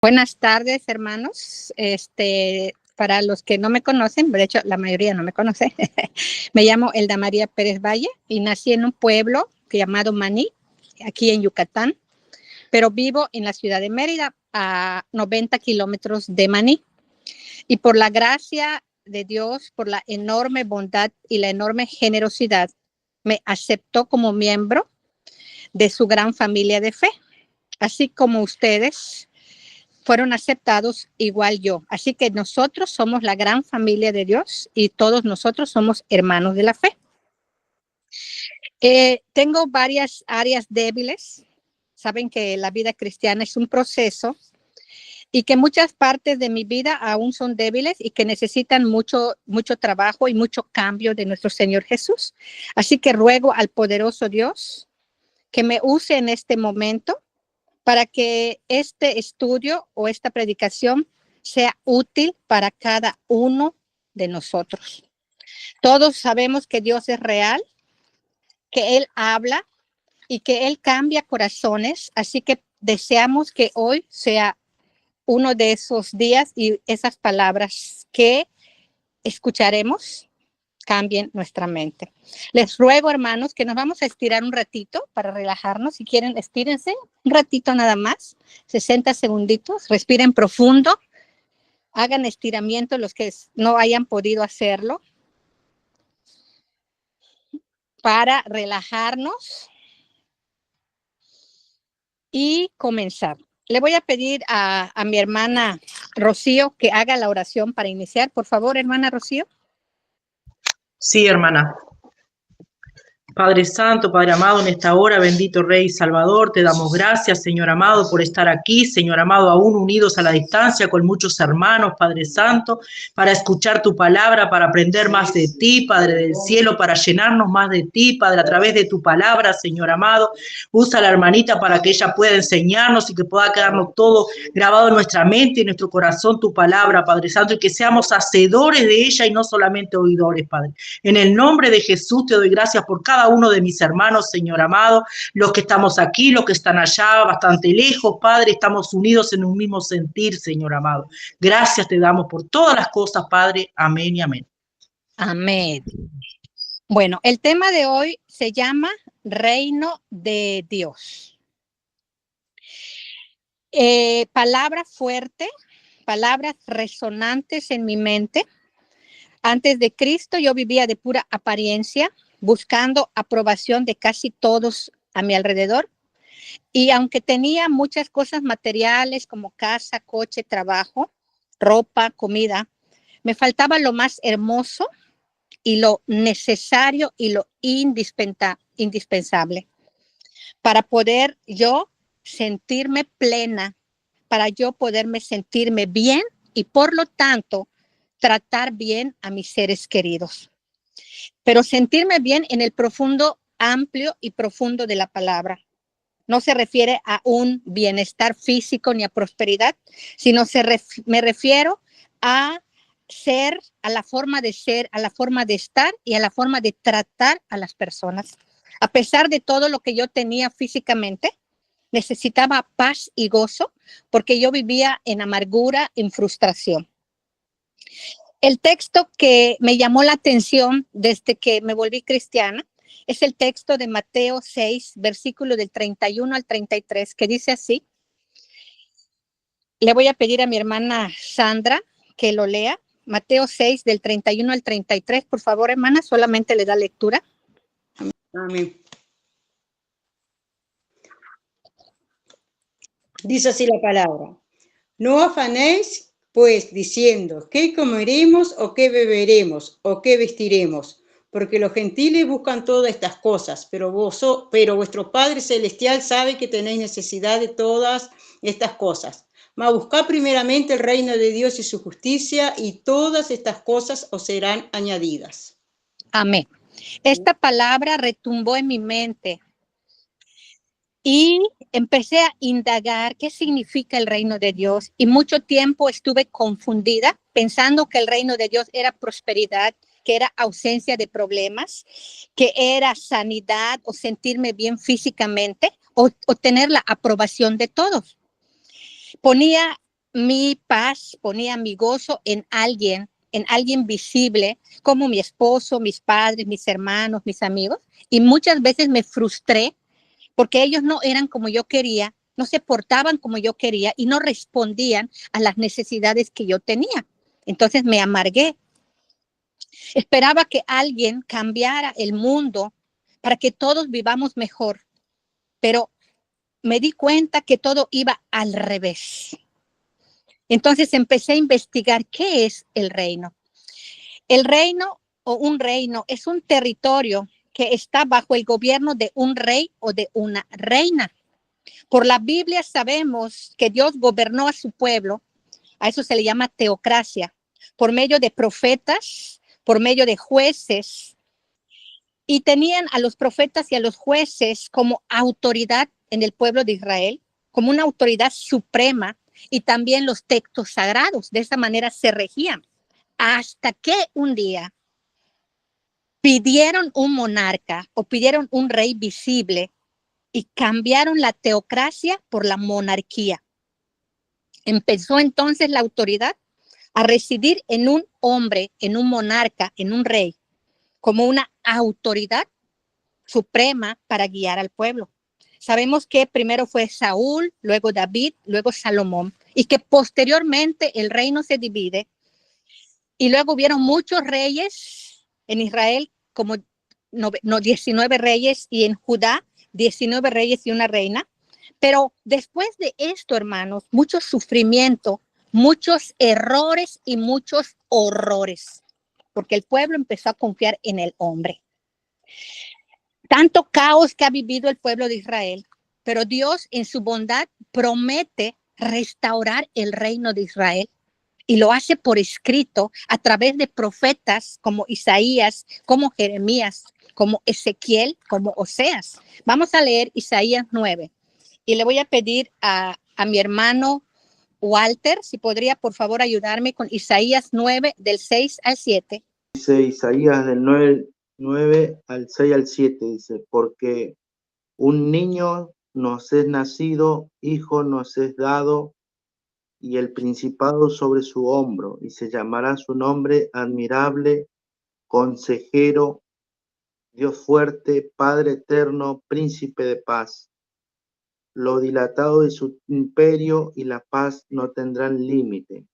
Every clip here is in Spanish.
Buenas tardes, hermanos. Para los que no me conocen, de hecho la mayoría no me conoce, me llamo Elda María Pérez Valle y nací en un pueblo llamado Maní, aquí en Yucatán, pero vivo en la ciudad de Mérida, a 90 kilómetros de Maní. Y por la gracia de Dios, por la enorme bondad y la enorme generosidad, me aceptó como miembro de su gran familia de fe, así como ustedes fueron aceptados igual yo. Así que nosotros somos la gran familia de Dios y todos nosotros somos hermanos de la fe. Tengo varias áreas débiles. Saben que la vida cristiana es un proceso y que muchas partes de mi vida aún son débiles y que necesitan mucho trabajo y mucho cambio de nuestro Señor Jesús. Así que ruego al poderoso Dios que me use en este momento para que este estudio o esta predicación sea útil para cada uno de nosotros. Todos sabemos que Dios es real, que Él habla y que Él cambia corazones, así que deseamos que hoy sea uno de esos días y esas palabras que escucharemos cambien nuestra mente. Les ruego, hermanos, que nos vamos a estirar un ratito para relajarnos. Si quieren, estírense un ratito nada más, 60 segunditos, respiren profundo, hagan estiramiento los que no hayan podido hacerlo para relajarnos y comenzar. Le voy a pedir a mi hermana Rocío que haga la oración para iniciar. Por favor, hermana Rocío. Sí, hermana. Padre Santo, Padre amado, en esta hora, bendito Rey Salvador, te damos gracias, Señor amado, por estar aquí, Señor amado, aún unidos a la distancia con muchos hermanos, Padre Santo, para escuchar tu palabra, para aprender más de ti, Padre del cielo, para llenarnos más de ti, Padre, a través de tu palabra, Señor amado. Usa a la hermanita para que ella pueda enseñarnos y que pueda quedarnos todo grabado en nuestra mente y en nuestro corazón, tu palabra, Padre Santo, y que seamos hacedores de ella y no solamente oidores, Padre. En el nombre de Jesús te doy gracias por cada uno de mis hermanos, Señor amado, los que estamos aquí, los que están allá, bastante lejos, Padre, estamos unidos en un mismo sentir, Señor amado. Gracias te damos por todas las cosas, Padre. Amén y amén. Amén. Bueno, el tema de hoy se llama Reino de Dios. Palabra fuerte, palabras resonantes en mi mente. Antes de Cristo yo vivía de pura apariencia, buscando aprobación de casi todos a mi alrededor. Y aunque tenía muchas cosas materiales como casa, coche, trabajo, ropa, comida, me faltaba lo más hermoso y lo necesario y lo indispensable para poder yo sentirme plena, para yo poderme sentirme bien y por lo tanto tratar bien a mis seres queridos. Pero sentirme bien en el profundo, amplio y profundo de la palabra. No se refiere a un bienestar físico ni a prosperidad, sino me refiero a ser, a la forma de ser, a la forma de estar y a la forma de tratar a las personas. A pesar de todo lo que yo tenía físicamente, necesitaba paz y gozo porque yo vivía en amargura, en frustración. El texto que me llamó la atención desde que me volví cristiana es el texto de Mateo 6, versículo del 31 al 33, que dice así. Le voy a pedir a mi hermana Sandra que lo lea. Mateo 6, del 31 al 33. Por favor, hermana, solamente le da lectura. Amén. Dice así la palabra. No afanéis, pues, diciendo, ¿qué comeremos o qué beberemos o qué vestiremos? Porque los gentiles buscan todas estas cosas, pero vuestro Padre Celestial sabe que tenéis necesidad de todas estas cosas. Mas buscad primeramente el reino de Dios y su justicia, y todas estas cosas os serán añadidas. Amén. Esta palabra retumbó en mi mente y empecé a indagar qué significa el reino de Dios. Y mucho tiempo estuve confundida, pensando que el reino de Dios era prosperidad, que era ausencia de problemas, que era sanidad o sentirme bien físicamente o tener la aprobación de todos. Ponía mi paz, ponía mi gozo en alguien visible, como mi esposo, mis padres, mis hermanos, mis amigos, y muchas veces me frustré porque ellos no eran como yo quería, no se portaban como yo quería y no respondían a las necesidades que yo tenía. Entonces me amargué. Esperaba que alguien cambiara el mundo para que todos vivamos mejor, pero me di cuenta que todo iba al revés. Entonces empecé a investigar qué es el reino. El reino o un reino es un territorio que está bajo el gobierno de un rey o de una reina. Por la Biblia sabemos que Dios gobernó a su pueblo, a eso se le llama teocracia, por medio de profetas, por medio de jueces, y tenían a los profetas y a los jueces como autoridad en el pueblo de Israel, como una autoridad suprema, y también los textos sagrados. De esa manera se regían. Hasta que un día pidieron un monarca o pidieron un rey visible y cambiaron la teocracia por la monarquía. Empezó entonces la autoridad a residir en un hombre, en un monarca, en un rey, como una autoridad suprema para guiar al pueblo. Sabemos que primero fue Saúl, luego David, luego Salomón, y que posteriormente el reino se divide. Y luego hubieron muchos reyes en Israel, como 19 reyes, y en Judá 19 reyes y una reina. Pero después de esto, hermanos, mucho sufrimiento, muchos errores y muchos horrores, porque el pueblo empezó a confiar en el hombre. Tanto caos que ha vivido el pueblo de Israel, pero Dios en su bondad promete restaurar el reino de Israel y lo hace por escrito a través de profetas como Isaías, como Jeremías, como Ezequiel, como Oseas. Vamos a leer Isaías 9 y le voy a pedir a mi hermano Walter si podría por favor ayudarme con Isaías 9 del 6 al 7. Dice Isaías del 9 al 6 al 7, dice, porque un niño nos es nacido, hijo nos es dado, y el principado sobre su hombro, y se llamará su nombre admirable, consejero, Dios fuerte, Padre eterno, príncipe de paz. Lo dilatado de su imperio y la paz no tendrán límite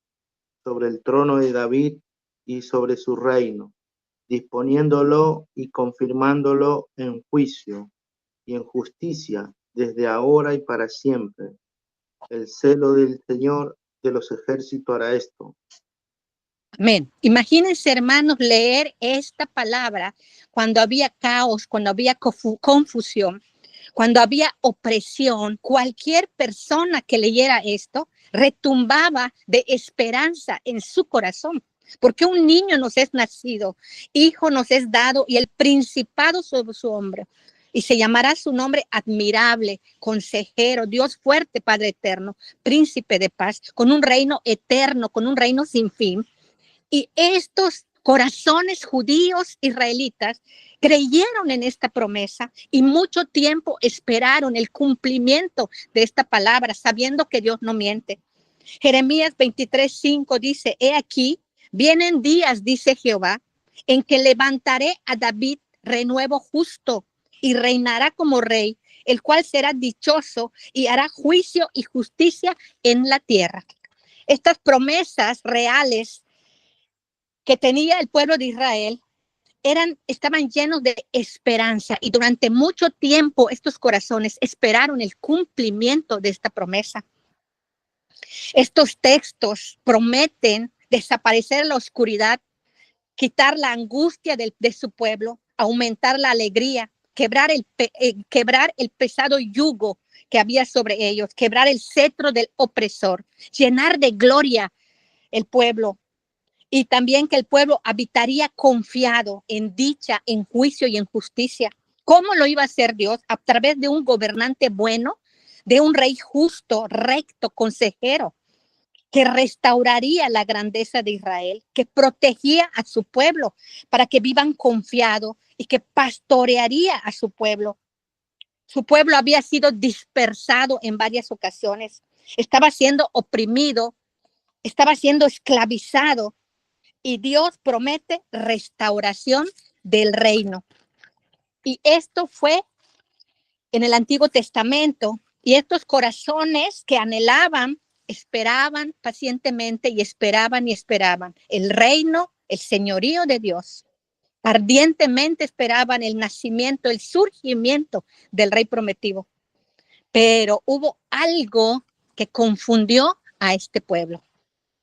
sobre el trono de David y sobre su reino, disponiéndolo y confirmándolo en juicio y en justicia desde ahora y para siempre. El celo del Señor de los ejércitos hará esto. Amén. Imagínense, hermanos, leer esta palabra cuando había caos, cuando había confusión, cuando había opresión. Cualquier persona que leyera esto retumbaba de esperanza en su corazón, porque un niño nos es nacido, hijo nos es dado y el principado sobre su hombro. Y se llamará su nombre admirable, consejero, Dios fuerte, Padre eterno, príncipe de paz, con un reino eterno, con un reino sin fin. Y estos corazones judíos israelitas creyeron en esta promesa y mucho tiempo esperaron el cumplimiento de esta palabra, sabiendo que Dios no miente. Jeremías 23:5 dice, he aquí, vienen días, dice Jehová, en que levantaré a David renuevo justo y reinará como rey, el cual será dichoso y hará juicio y justicia en la tierra. Estas promesas reales que tenía el pueblo de Israel estaban llenos de esperanza y durante mucho tiempo estos corazones esperaron el cumplimiento de esta promesa. Estos textos prometen desaparecer la oscuridad, quitar la angustia de su pueblo, aumentar la alegría, quebrar el pesado yugo que había sobre ellos, quebrar el cetro del opresor, llenar de gloria el pueblo. Y también que el pueblo habitaría confiado en dicha, en juicio y en justicia. ¿Cómo lo iba a hacer Dios? A través de un gobernante bueno, de un rey justo, recto, consejero, que restauraría la grandeza de Israel, que protegía a su pueblo para que vivan confiado y que pastorearía a su pueblo. Su pueblo había sido dispersado en varias ocasiones, estaba siendo oprimido estaba siendo esclavizado y Dios promete restauración del reino. Y esto fue en el Antiguo Testamento, y estos corazones que anhelaban, esperaban pacientemente y esperaban el reino, el señorío de Dios. Ardientemente esperaban el nacimiento, el surgimiento del rey prometido. Pero hubo algo que confundió a este pueblo.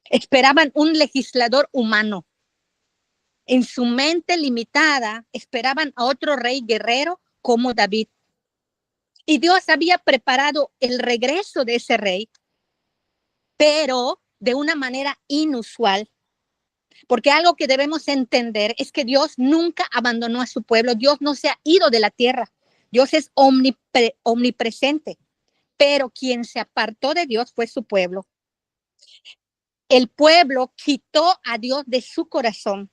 Esperaban un legislador humano. En su mente limitada, esperaban a otro rey guerrero como David. Y Dios había preparado el regreso de ese rey, pero de una manera inusual. Porque algo que debemos entender es que Dios nunca abandonó a su pueblo. Dios no se ha ido de la tierra. Dios es omnipresente. Pero quien se apartó de Dios fue su pueblo. El pueblo quitó a Dios de su corazón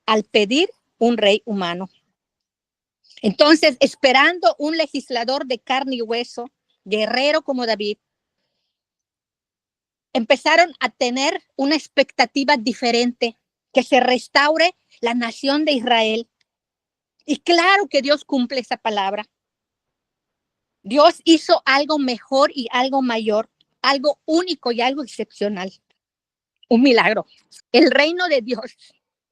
al pedir un rey humano. Entonces, esperando un legislador de carne y hueso, guerrero como David, empezaron a tener una expectativa diferente, que se restaure la nación de Israel. Y claro que Dios cumple esa palabra. Dios hizo algo mejor y algo mayor, algo único y algo excepcional. Un milagro. El reino de Dios.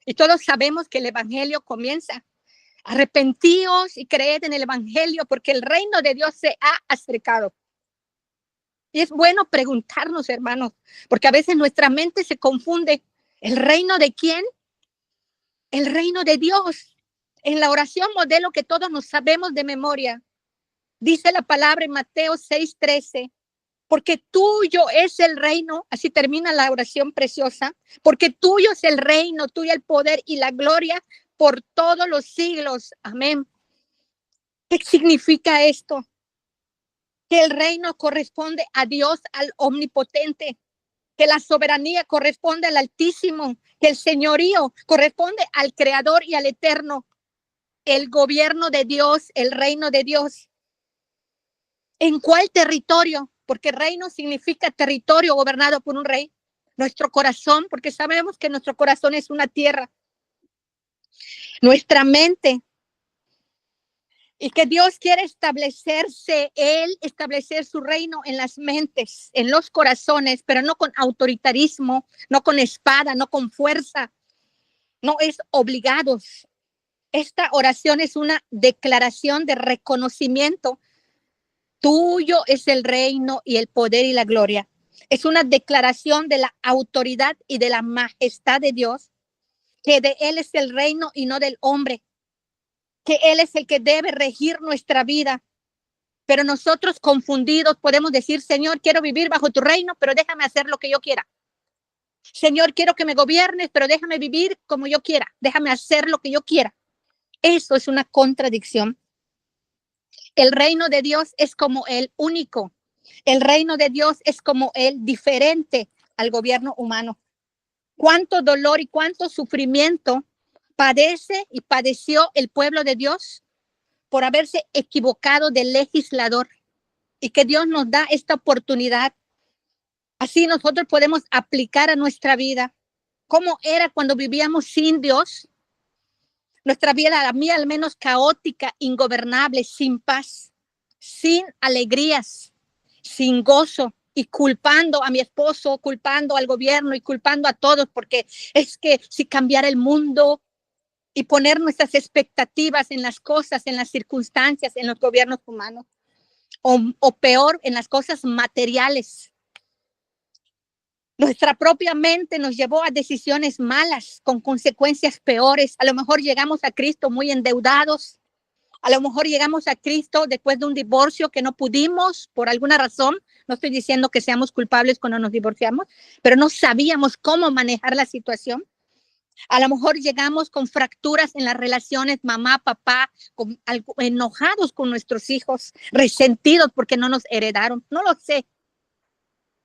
Y todos sabemos que el evangelio comienza. Arrepentíos y creed en el evangelio porque el reino de Dios se ha acercado. Y es bueno preguntarnos, hermanos, porque a veces nuestra mente se confunde. ¿El reino de quién? El reino de Dios. En la oración modelo que todos nos sabemos de memoria, dice la palabra en Mateo 6:13, porque tuyo es el reino, así termina la oración preciosa, porque tuyo es el reino, tuyo el poder y la gloria por todos los siglos. Amén. ¿Qué significa esto? Que el reino corresponde a Dios, al omnipotente, que la soberanía corresponde al Altísimo, que el señorío corresponde al Creador y al Eterno, el gobierno de Dios, el reino de Dios. ¿En cuál territorio? Porque reino significa territorio gobernado por un rey. Nuestro corazón, porque sabemos que nuestro corazón es una tierra. Nuestra mente. Y que Dios quiere establecer su reino en las mentes, en los corazones, pero no con autoritarismo, no con espada, no con fuerza, no es obligados. Esta oración es una declaración de reconocimiento. Tuyo es el reino y el poder y la gloria. Es una declaración de la autoridad y de la majestad de Dios, que de Él es el reino y no del hombre, que Él es el que debe regir nuestra vida. Pero nosotros confundidos podemos decir, Señor, quiero vivir bajo tu reino, pero déjame hacer lo que yo quiera. Señor, quiero que me gobiernes, pero déjame vivir como yo quiera. Déjame hacer lo que yo quiera. Eso es una contradicción. El reino de Dios es como Él único. El reino de Dios es como Él diferente al gobierno humano. Cuánto dolor y cuánto sufrimiento padece y padeció el pueblo de Dios por haberse equivocado de legislador, y que Dios nos da esta oportunidad. Así nosotros podemos aplicar a nuestra vida cómo era cuando vivíamos sin Dios. Nuestra vida, a mí al menos caótica, ingobernable, sin paz, sin alegrías, sin gozo, y culpando a mi esposo, culpando al gobierno y culpando a todos, porque es que si cambiara el mundo, y poner nuestras expectativas en las cosas, en las circunstancias, en los gobiernos humanos, o peor, en las cosas materiales. Nuestra propia mente nos llevó a decisiones malas con consecuencias peores. A lo mejor llegamos a Cristo muy endeudados. A lo mejor llegamos a Cristo después de un divorcio que no pudimos por alguna razón. No estoy diciendo que seamos culpables cuando nos divorciamos, pero no sabíamos cómo manejar la situación. A lo mejor llegamos con fracturas en las relaciones mamá, papá, enojados con nuestros hijos, resentidos porque no nos heredaron. No lo sé.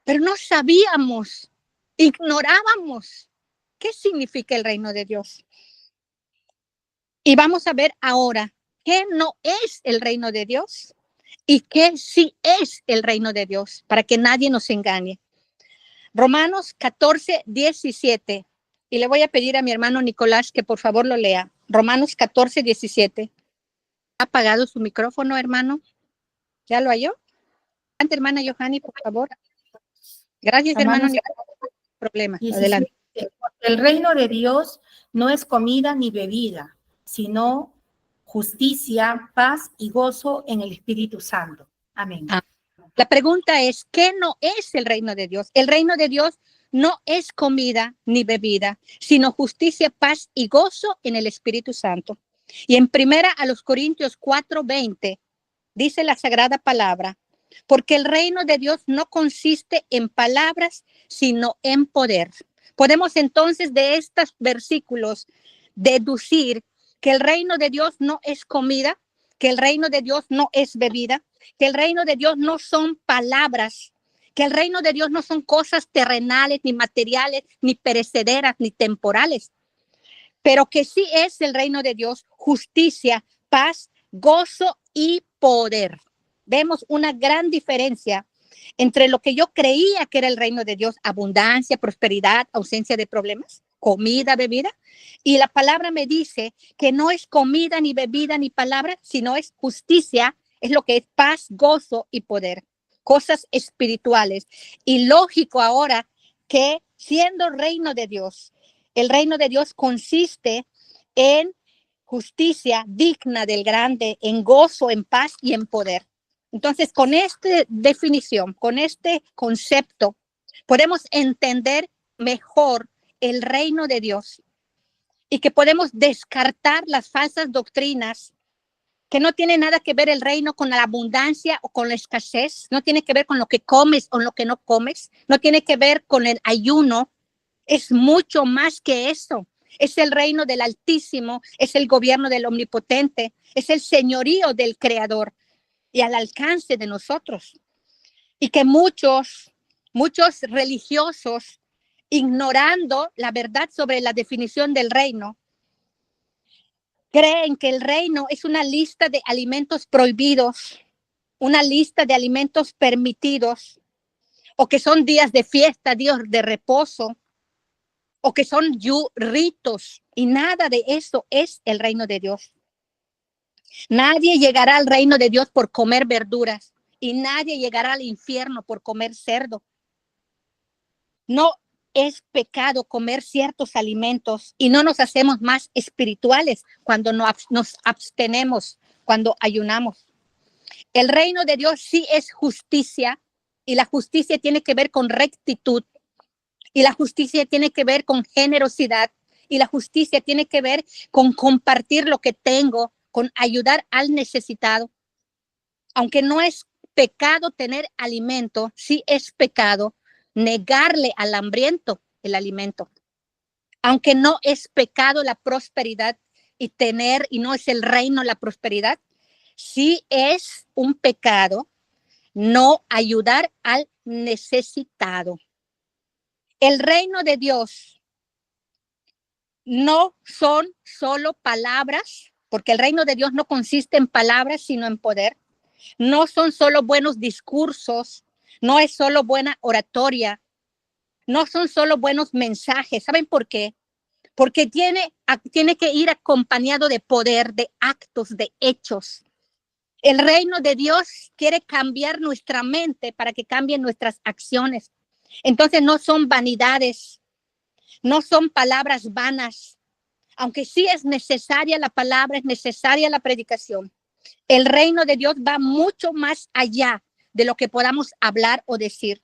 Pero no sabíamos, ignorábamos qué significa el reino de Dios. Y vamos a ver ahora qué no es el reino de Dios y qué sí es el reino de Dios, para que nadie nos engañe. Romanos 14, 17. Y le voy a pedir a mi hermano Nicolás que por favor lo lea. Romanos 14, 17. ¿Ha apagado su micrófono, hermano? ¿Ya lo halló? Adelante, hermana Johanny, por favor. Gracias, hermano Romanos Nicolás. Problemas. 17. Adelante. Porque el reino de Dios no es comida ni bebida, sino justicia, paz y gozo en el Espíritu Santo. Amén. Ah. La pregunta es, ¿qué no es el reino de Dios? El reino de Dios no es comida ni bebida, sino justicia, paz y gozo en el Espíritu Santo. Y en 1 Corintios 4:20 dice la sagrada palabra, porque el reino de Dios no consiste en palabras, sino en poder. Podemos entonces de estos versículos deducir que el reino de Dios no es comida, que el reino de Dios no es bebida, que el reino de Dios no son palabras, que el reino de Dios no son cosas terrenales, ni materiales, ni perecederas, ni temporales, pero que sí es el reino de Dios, justicia, paz, gozo y poder. Vemos una gran diferencia entre lo que yo creía que era el reino de Dios, abundancia, prosperidad, ausencia de problemas, comida, bebida, y la palabra me dice que no es comida, ni bebida, ni palabra, sino es justicia, es lo que es paz, gozo y poder, cosas espirituales. Y lógico ahora que siendo reino de Dios, el reino de Dios consiste en justicia digna del grande, en gozo, en paz y en poder. Entonces, con esta definición, con este concepto, podemos entender mejor el reino de Dios y que podemos descartar las falsas doctrinas que no tiene nada que ver el reino con la abundancia o con la escasez, no tiene que ver con lo que comes o lo que no comes, no tiene que ver con el ayuno, es mucho más que eso. Es el reino del Altísimo, es el gobierno del Omnipotente, es el señorío del Creador y al alcance de nosotros. Y que muchos religiosos, ignorando la verdad sobre la definición del reino, creen que el reino es una lista de alimentos prohibidos, una lista de alimentos permitidos, o que son días de fiesta, días de reposo, o que son ritos, y nada de eso es el reino de Dios. Nadie llegará al reino de Dios por comer verduras, y nadie llegará al infierno por comer cerdo. No es pecado comer ciertos alimentos y no nos hacemos más espirituales cuando nos abstenemos, cuando ayunamos. El reino de Dios sí es justicia, y la justicia tiene que ver con rectitud, y la justicia tiene que ver con generosidad, y la justicia tiene que ver con compartir lo que tengo, con ayudar al necesitado. Aunque no es pecado tener alimento, sí es pecado negarle al hambriento el alimento. Aunque no es pecado la prosperidad y no es el reino la prosperidad, sí es un pecado no ayudar al necesitado. El reino de Dios no son solo palabras, porque el reino de Dios no consiste en palabras, sino en poder. No son solo buenos discursos, no es solo buena oratoria, no son solo buenos mensajes. ¿Saben por qué? Porque tiene que ir acompañado de poder, de actos, de hechos. El reino de Dios quiere cambiar nuestra mente para que cambien nuestras acciones. Entonces no son vanidades, no son palabras vanas, aunque sí es necesaria la palabra, es necesaria la predicación. El reino de Dios va mucho más allá de lo que podamos hablar o decir,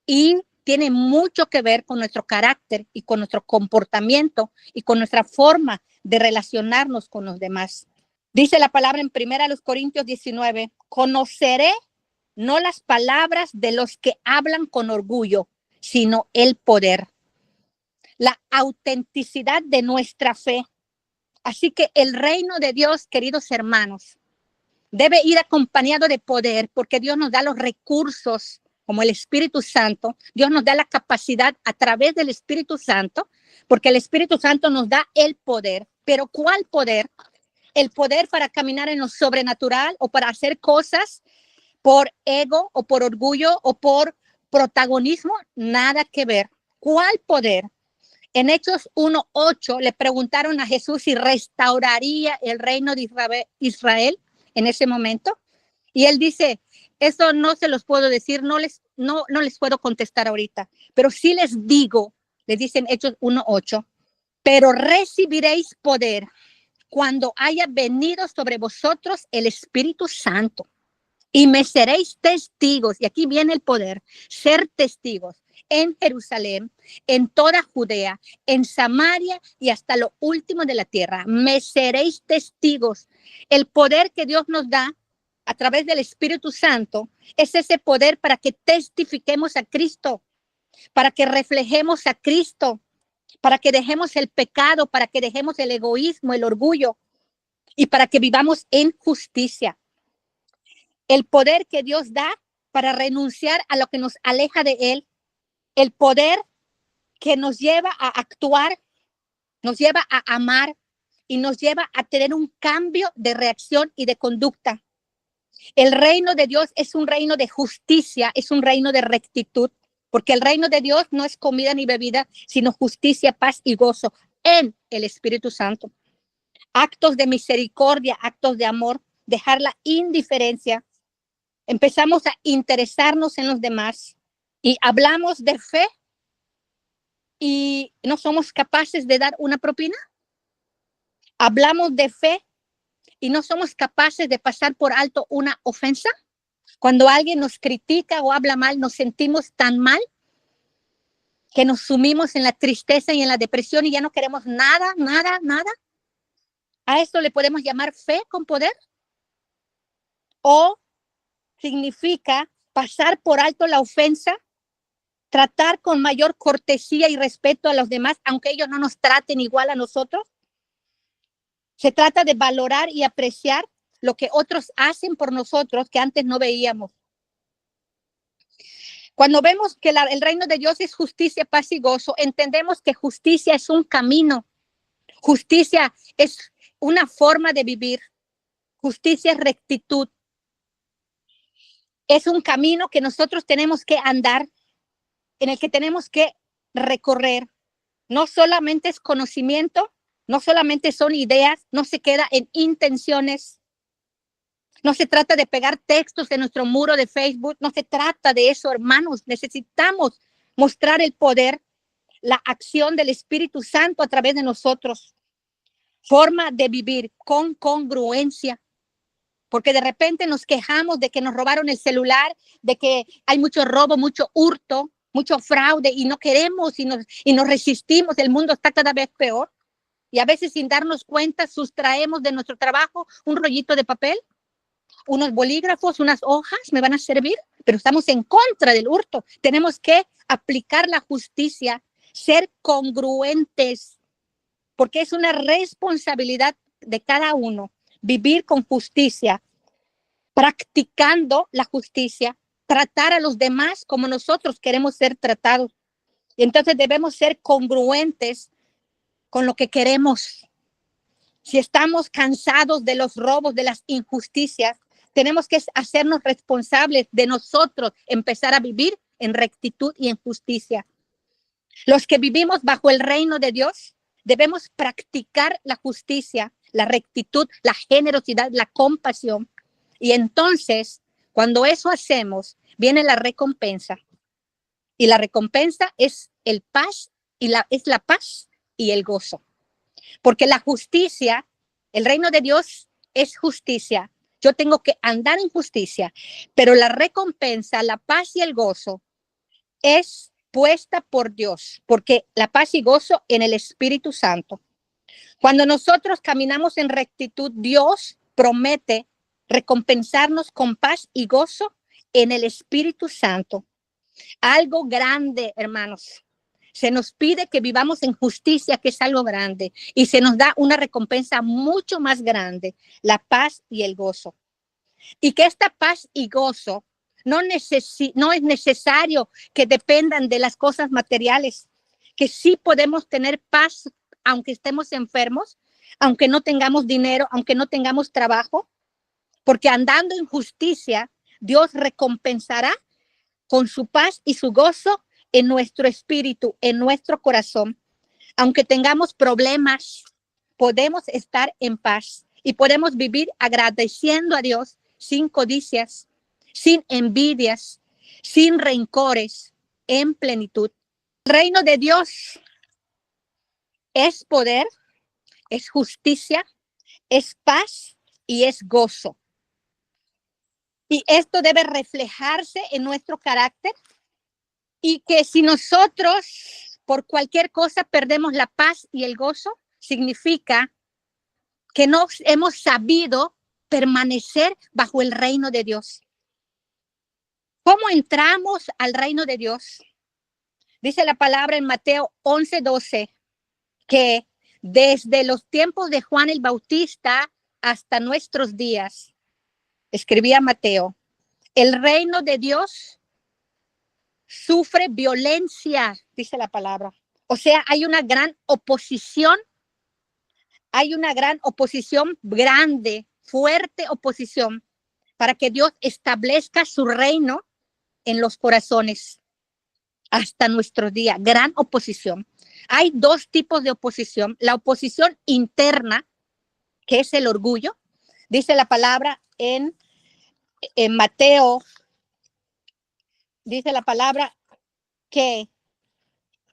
y tiene mucho que ver con nuestro carácter y con nuestro comportamiento y con nuestra forma de relacionarnos con los demás. Dice la palabra en 1 Corintios 19, conoceré no las palabras de los que hablan con orgullo, sino el poder, la autenticidad de nuestra fe. Así que el reino de Dios, queridos hermanos, debe ir acompañado de poder, porque Dios nos da los recursos como el Espíritu Santo. Dios nos da la capacidad a través del Espíritu Santo, porque el Espíritu Santo nos da el poder. Pero ¿cuál poder? El poder para caminar en lo sobrenatural o para hacer cosas por ego o por orgullo o por protagonismo, nada que ver. ¿Cuál poder? En Hechos 1:8 le preguntaron a Jesús si restauraría el reino de Israel en ese momento. Y él dice, eso no se los puedo decir, no les puedo contestar ahorita, pero sí les digo, les dicen Hechos 1:8, pero recibiréis poder cuando haya venido sobre vosotros el Espíritu Santo. Y me seréis testigos, y aquí viene el poder, ser testigos en Jerusalén, en toda Judea, en Samaria y hasta lo último de la tierra. Me seréis testigos. El poder que Dios nos da a través del Espíritu Santo es ese poder para que testifiquemos a Cristo, para que reflejemos a Cristo, para que dejemos el pecado, para que dejemos el egoísmo, el orgullo y para que vivamos en justicia. El poder que Dios da para renunciar a lo que nos aleja de Él, el poder que nos lleva a actuar, nos lleva a amar y nos lleva a tener un cambio de reacción y de conducta. El reino de Dios es un reino de justicia, es un reino de rectitud, porque el reino de Dios no es comida ni bebida, sino justicia, paz y gozo en el Espíritu Santo. Actos de misericordia, actos de amor, dejar la indiferencia. Empezamos a interesarnos en los demás y hablamos de fe y no somos capaces de dar una propina. Hablamos de fe y no somos capaces de pasar por alto una ofensa. Cuando alguien nos critica o habla mal, nos sentimos tan mal que nos sumimos en la tristeza y en la depresión y ya no queremos nada. ¿A esto le podemos llamar fe con poder? ¿O significa pasar por alto la ofensa, tratar con mayor cortesía y respeto a los demás, aunque ellos no nos traten igual a nosotros? Se trata de valorar y apreciar lo que otros hacen por nosotros que antes no veíamos. Cuando vemos que el reino de Dios es justicia, paz y gozo, entendemos que justicia es un camino. Justicia es una forma de vivir. Justicia es rectitud. Es un camino que nosotros tenemos que andar, en el que tenemos que recorrer. No solamente es conocimiento, no solamente son ideas, no se queda en intenciones. No se trata de pegar textos en nuestro muro de Facebook, no se trata de eso, hermanos. Necesitamos mostrar el poder, la acción del Espíritu Santo a través de nosotros. Forma de vivir con congruencia. Porque de repente nos quejamos de que nos robaron el celular, de que hay mucho robo, mucho hurto, mucho fraude y no queremos y nos resistimos. El mundo está cada vez peor. Y a veces sin darnos cuenta sustraemos de nuestro trabajo un rollito de papel, unos bolígrafos, unas hojas, me van a servir, pero estamos en contra del hurto. Tenemos que aplicar la justicia, ser congruentes, porque es una responsabilidad de cada uno. Vivir con justicia, practicando la justicia, tratar a los demás como nosotros queremos ser tratados. Y entonces debemos ser congruentes con lo que queremos. Si estamos cansados de los robos, de las injusticias, tenemos que hacernos responsables de nosotros, empezar a vivir en rectitud y en justicia. Los que vivimos bajo el reino de Dios, debemos practicar la justicia, la rectitud, la generosidad, la compasión. Y entonces, cuando eso hacemos, viene la recompensa. Y la recompensa es el paz es la paz y el gozo. Porque la justicia, el reino de Dios es justicia. Yo tengo que andar en justicia, pero la recompensa, la paz y el gozo es puesta por Dios, porque la paz y gozo en el Espíritu Santo. Cuando nosotros caminamos en rectitud, Dios promete recompensarnos con paz y gozo en el Espíritu Santo. Algo grande, hermanos. Se nos pide que vivamos en justicia, que es algo grande, y se nos da una recompensa mucho más grande, la paz y el gozo. Y que esta paz y gozo no es necesario que dependan de las cosas materiales, que sí podemos tener paz aunque estemos enfermos, aunque no tengamos dinero, aunque no tengamos trabajo, porque andando en justicia, Dios recompensará con su paz y su gozo en nuestro espíritu, en nuestro corazón. Aunque tengamos problemas, podemos estar en paz y podemos vivir agradeciendo a Dios sin codicias, sin envidias, sin rencores, en plenitud. El reino de Dios es poder, es justicia, es paz y es gozo. Y esto debe reflejarse en nuestro carácter, y que si nosotros por cualquier cosa perdemos la paz y el gozo, significa que no hemos sabido permanecer bajo el reino de Dios. ¿Cómo entramos al reino de Dios? Dice la palabra en Mateo 11:12 que desde los tiempos de Juan el Bautista hasta nuestros días, escribía Mateo, el reino de Dios sufre violencia, dice la palabra. O sea, hay una gran oposición, grande, fuerte oposición para que Dios establezca su reino en los corazones hasta nuestros días. Gran oposición. Hay dos tipos de oposición. La oposición interna, que es el orgullo. Dice la palabra en Mateo, dice la palabra que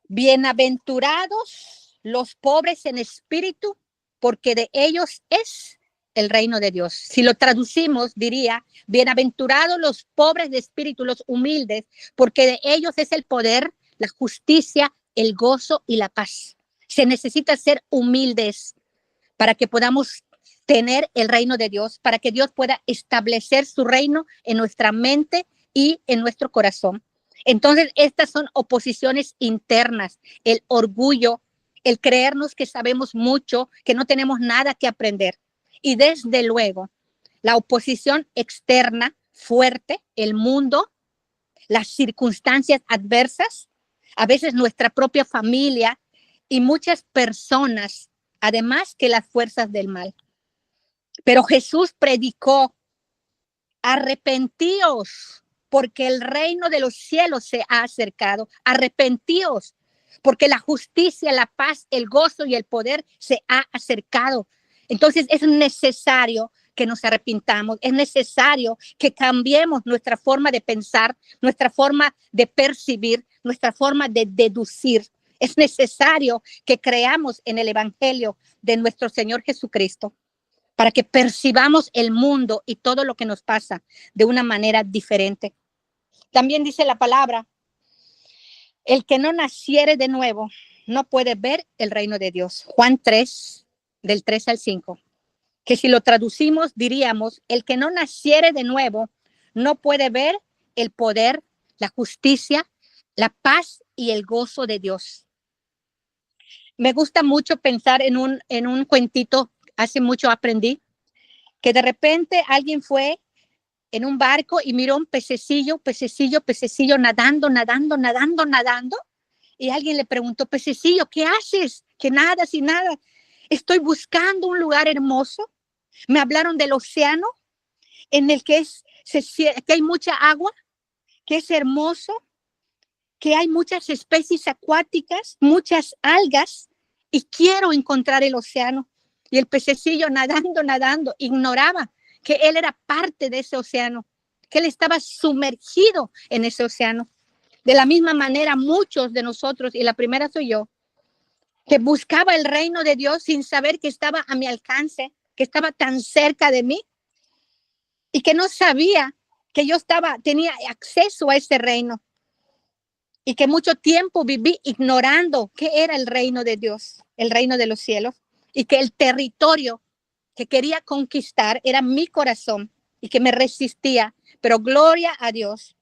bienaventurados los pobres en espíritu, porque de ellos es el reino de Dios. Si lo traducimos, diría, bienaventurados los pobres de espíritu, los humildes, porque de ellos es el poder, la justicia, el gozo y la paz. Se necesita ser humildes para que podamos tener el reino de Dios, para que Dios pueda establecer su reino en nuestra mente y en nuestro corazón. Entonces, estas son oposiciones internas, el orgullo, el creernos que sabemos mucho, que no tenemos nada que aprender. Y desde luego, la oposición externa, fuerte, el mundo, las circunstancias adversas, a veces nuestra propia familia y muchas personas, además que las fuerzas del mal. Pero Jesús predicó, arrepentíos, porque el reino de los cielos se ha acercado. Arrepentíos, porque la justicia, la paz, el gozo y el poder se ha acercado. Entonces es necesario que nos arrepintamos, es necesario que cambiemos nuestra forma de pensar, nuestra forma de percibir, nuestra forma de deducir. Es necesario que creamos en el evangelio de nuestro Señor Jesucristo para que percibamos el mundo y todo lo que nos pasa de una manera diferente. También dice la palabra, el que no naciere de nuevo no puede ver el reino de Dios. Juan 3, del 3 al 5. Que si lo traducimos diríamos, el que no naciere de nuevo no puede ver el poder, la justicia, la paz y el gozo de Dios. Me gusta mucho pensar en un cuentito, hace mucho aprendí, que de repente alguien fue en un barco y miró un pececillo nadando, y alguien le preguntó, pececillo, ¿qué haces? Que nada, sin nada. Estoy buscando un lugar hermoso. Me hablaron del océano en el que hay mucha agua, que es hermoso, que hay muchas especies acuáticas, muchas algas, y quiero encontrar el océano. Y el pececillo nadando, ignoraba que él era parte de ese océano, que él estaba sumergido en ese océano. De la misma manera, muchos de nosotros, y la primera soy yo, que buscaba el reino de Dios sin saber que estaba a mi alcance, que estaba tan cerca de mí, y que no sabía que yo tenía acceso a ese reino, y que mucho tiempo viví ignorando qué era el reino de Dios, el reino de los cielos, y que el territorio que quería conquistar era mi corazón y que me resistía, pero gloria a Dios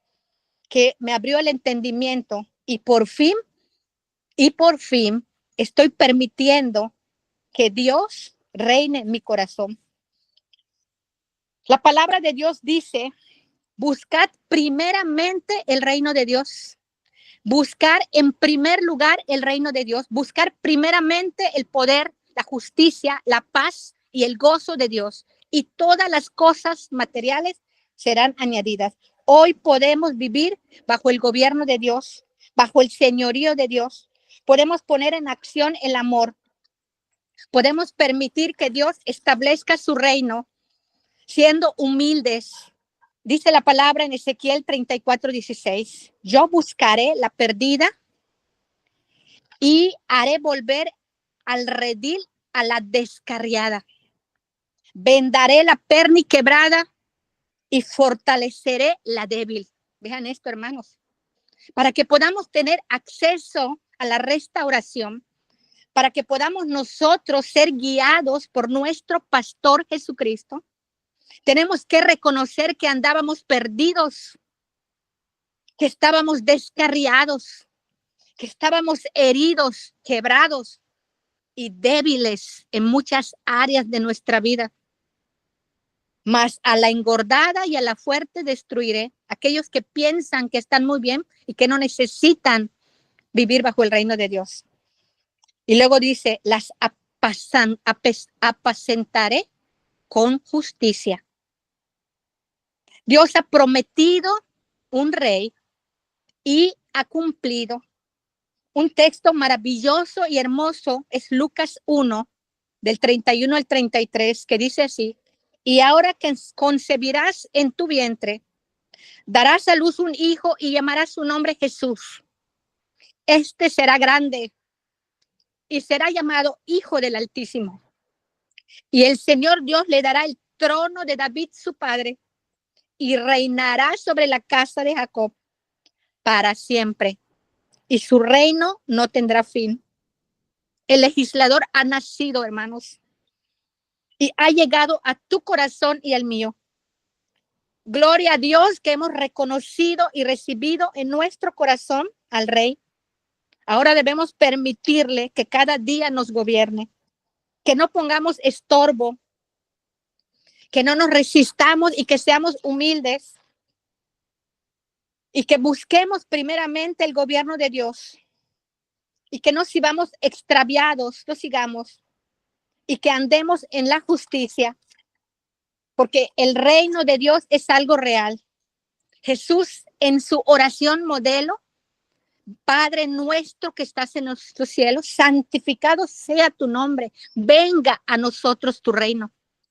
que me abrió el entendimiento y por fin estoy permitiendo que Dios reine en mi corazón. La palabra de Dios dice, buscad primeramente el reino de Dios. Buscar en primer lugar el reino de Dios, buscar primeramente el poder, la justicia, la paz y el gozo de Dios, y todas las cosas materiales serán añadidas. Hoy podemos vivir bajo el gobierno de Dios, bajo el señorío de Dios. Podemos poner en acción el amor. Podemos permitir que Dios establezca su reino siendo humildes. Dice la palabra en Ezequiel 34:16. Yo buscaré la perdida y haré volver al redil a la descarriada. Vendaré la perni quebrada y fortaleceré la débil. Vean esto, hermanos. Para que podamos tener acceso a la restauración, para que podamos nosotros ser guiados por nuestro pastor Jesucristo, tenemos que reconocer que andábamos perdidos, que estábamos descarriados, que estábamos heridos, quebrados y débiles en muchas áreas de nuestra vida. Mas a la engordada y a la fuerte destruiré. Aquellos que piensan que están muy bien y que no necesitan vivir bajo el reino de Dios. Y luego dice, las apacentaré con justicia. Dios ha prometido un rey y ha cumplido. Un texto maravilloso y hermoso es Lucas 1, del 31 al 33, que dice así: y ahora que concebirás en tu vientre, darás a luz un hijo y llamarás su nombre Jesús. Este será grande y será llamado Hijo del Altísimo. Y el Señor Dios le dará el trono de David su padre y reinará sobre la casa de Jacob para siempre. Y su reino no tendrá fin. El legislador ha nacido, hermanos, y ha llegado a tu corazón y al mío. Gloria a Dios que hemos reconocido y recibido en nuestro corazón al Rey. Ahora debemos permitirle que cada día nos gobierne, que no pongamos estorbo, que no nos resistamos y que seamos humildes y que busquemos primeramente el gobierno de Dios y que no sigamos extraviados, no sigamos y que andemos en la justicia, porque el reino de Dios es algo real. Jesús en su oración modelo: Padre nuestro que estás en los cielos, santificado sea tu nombre, venga a nosotros tu reino,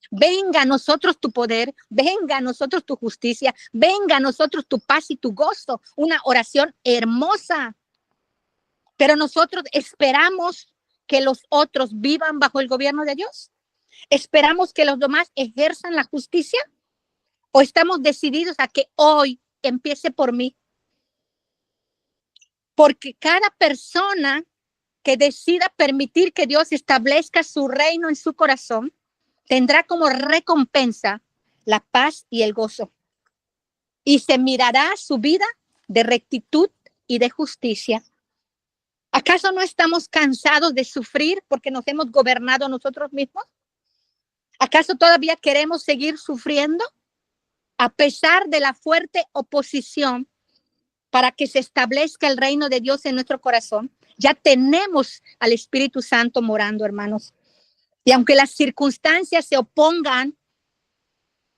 venga a nosotros tu poder, venga a nosotros tu justicia, venga a nosotros tu paz y tu gozo. Una oración hermosa, pero nosotros esperamos que los otros vivan bajo el gobierno de Dios. ¿Esperamos que los demás ejerzan la justicia? ¿O estamos decididos a que hoy empiece por mí? Porque cada persona que decida permitir que Dios establezca su reino en su corazón tendrá como recompensa la paz y el gozo. Y se mirará su vida de rectitud y de justicia. ¿Acaso no estamos cansados de sufrir porque nos hemos gobernado nosotros mismos? ¿Acaso todavía queremos seguir sufriendo a pesar de la fuerte oposición para que se establezca el reino de Dios en nuestro corazón? Ya tenemos al Espíritu Santo morando, hermanos. Y aunque las circunstancias se opongan,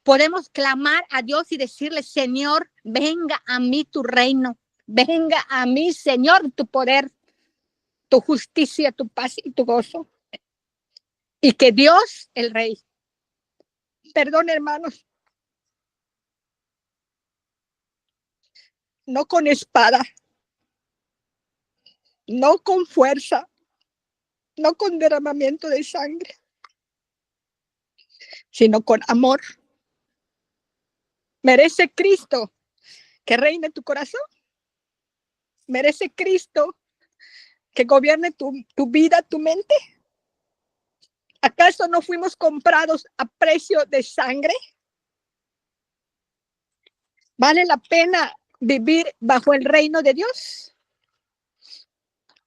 podemos clamar a Dios y decirle: Señor, venga a mí tu reino. Venga a mí, Señor, tu poder, tu justicia, tu paz y tu gozo. Y que Dios, el Rey, perdón, hermanos, no con espada, no con fuerza, no con derramamiento de sangre, sino con amor. ¿Merece Cristo que reine tu corazón? ¿Merece Cristo que gobierne tu vida, tu mente? ¿Acaso no fuimos comprados a precio de sangre? ¿Vale la pena vivir bajo el reino de Dios?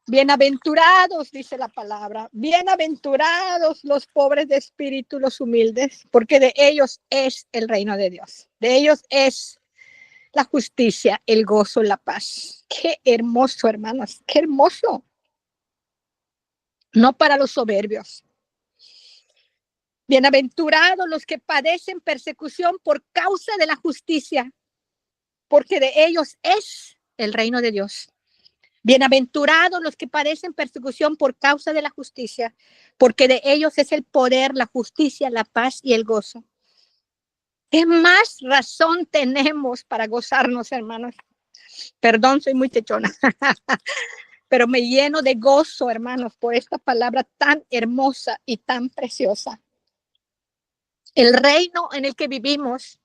Bienaventurados, dice la palabra, bienaventurados los pobres de espíritu, los humildes, porque de ellos es el reino de Dios. De ellos es la justicia, el gozo, la paz. Qué hermoso, hermanos, qué hermoso. No para los soberbios. Bienaventurados los que padecen persecución por causa de la justicia, porque de ellos es el reino de Dios. Bienaventurados los que padecen persecución por causa de la justicia, porque de ellos es el poder, la justicia, la paz y el gozo. ¿Qué más razón tenemos para gozarnos, hermanos? Perdón, soy muy techona, pero me lleno de gozo, hermanos, por esta palabra tan hermosa y tan preciosa. El reino en el que vivimos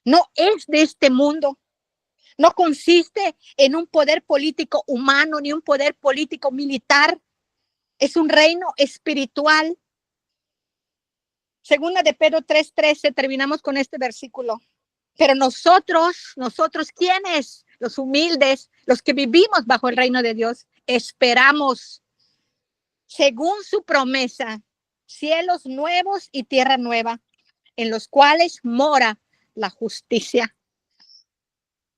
no es de este mundo. No consiste en un poder político humano ni un poder político militar. Es un reino espiritual. Segunda de Pedro 3:13, terminamos con este versículo. Pero nosotros, ¿quiénes? Los humildes, los que vivimos bajo el reino de Dios, esperamos, según su promesa, cielos nuevos y tierra nueva, en los cuales mora la justicia.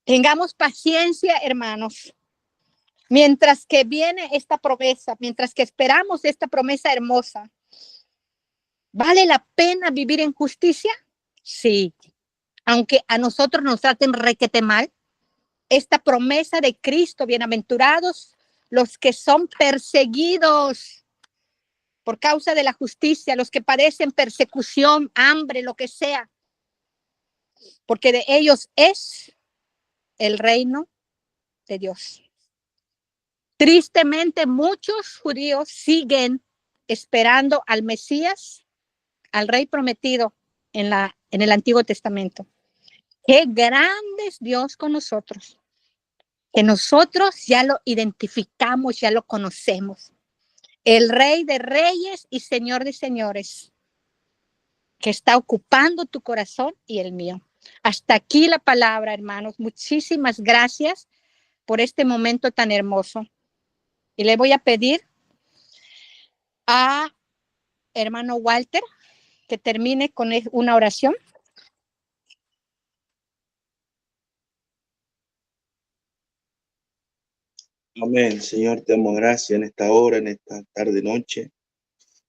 Tengamos paciencia, hermanos, mientras que viene esta promesa, mientras que esperamos esta promesa hermosa. ¿Vale la pena vivir en justicia? Sí. Aunque a nosotros nos traten requete mal, esta promesa de Cristo, bienaventurados los que son perseguidos por causa de la justicia, los que padecen persecución, hambre, lo que sea, porque de ellos es el reino de Dios. Tristemente, muchos judíos siguen esperando al Mesías, al Rey prometido en el Antiguo Testamento. Qué grande es Dios con nosotros, que nosotros ya lo identificamos, ya lo conocemos. El Rey de Reyes y Señor de Señores, que está ocupando tu corazón y el mío. Hasta aquí la palabra, hermanos. Muchísimas gracias por este momento tan hermoso. Y le voy a pedir a hermano Walter que termine con una oración. Amén. Señor, te damos gracias en esta hora, en esta tarde, noche.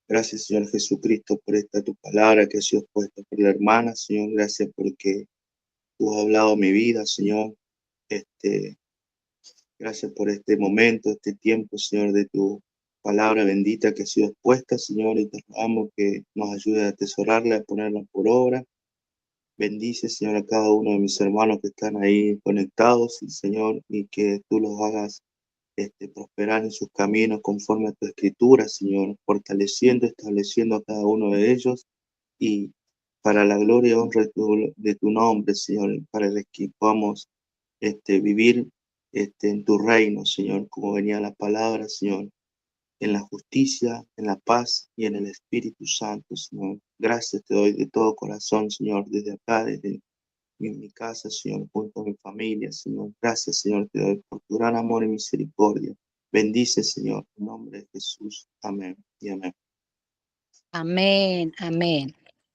Gracias, Señor Jesucristo, por esta tu palabra que ha sido expuesta por la hermana. Señor, gracias porque tú has hablado mi vida, Señor. Gracias por este momento, este tiempo, Señor, de tu palabra bendita que ha sido expuesta, Señor, y te rogamos que nos ayude a atesorarla, a ponerla por obra. Bendice, Señor, a cada uno de mis hermanos que están ahí conectados, Señor, y que tú los hagas prosperar en sus caminos conforme a tu escritura, Señor, fortaleciendo, estableciendo a cada uno de ellos y para la gloria y honra de tu nombre, Señor, para que podamos vivir en tu reino, Señor, como venía la palabra, Señor, en la justicia, en la paz y en el Espíritu Santo, Señor. Gracias te doy de todo corazón, Señor, desde acá, desde mi casa, Señor, junto a mi familia, Señor. Gracias, Señor, te doy por tu gran amor y misericordia. Bendice, Señor, en nombre de Jesús. Amén y amén. Amén, amén.